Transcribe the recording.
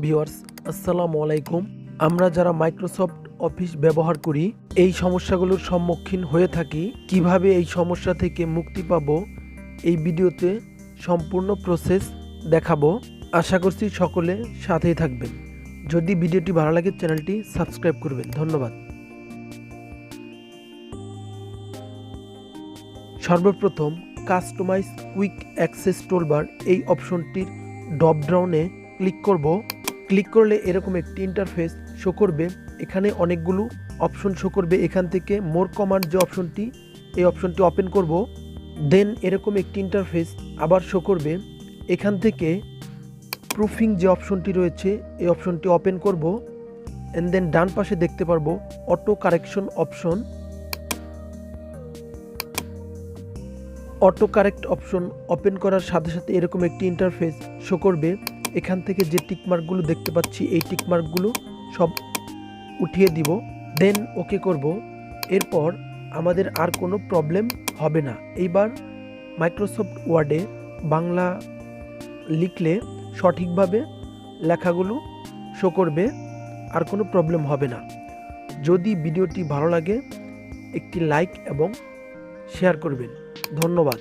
Viewers, আসসালামু আলাইকুম। আমরা যারা মাইক্রোসফট অফিস ব্যবহার করি এই সমস্যাগুলোর সম্মুখীন হয়ে থাকি। কিভাবে এই সমস্যা থেকে মুক্তি পাবো এই ভিডিওতে সম্পূর্ণ প্রসেস দেখাবো। আশা করছি সকলে সাথেই থাকবেন। যদি ভিডিওটি ভালো লাগে চ্যানেলটি সাবস্ক্রাইব করবেন। ধন্যবাদ। সর্বপ্রথম কাস্টমাইজ কুইক অ্যাক্সেস টুলবার এই অপশনটির ড্রপ ডাউনে ক্লিক করব। ক্লিক করলে এরকম একটি ইন্টারফেস শো করবে। এখানে অনেকগুলো অপশন শো করবে। এখান থেকে মোর কমান্ড যে অপশনটি, এই অপশনটি ওপেন করব। দেন এরকম একটি ইন্টারফেস আবার শো করবে। এখান থেকে প্রুফিং যে অপশনটি রয়েছে এই অপশনটি ওপেন করব। এন্ড দেন ডান পাশে দেখতে পারবো auto correction option. Auto correct option open করার সাথে সাথে এরকম একটি ইন্টারফেস শো করবে। এখান থেকে যে টিকমার্কগুলো দেখতে পাচ্ছি এই টিকমার্কগুলো সব উঠিয়ে দিব। দেন ওকে করব। এরপর আমাদের আর কোনো প্রবলেম হবে না। এইবার মাইক্রোসফট ওয়ার্ডে বাংলা লিখলে সঠিকভাবে লেখাগুলো শো করবে, আর কোনো প্রবলেম হবে না। যদি ভিডিওটি ভালো লাগে একটি লাইক এবং শেয়ার করবেন। ধন্যবাদ।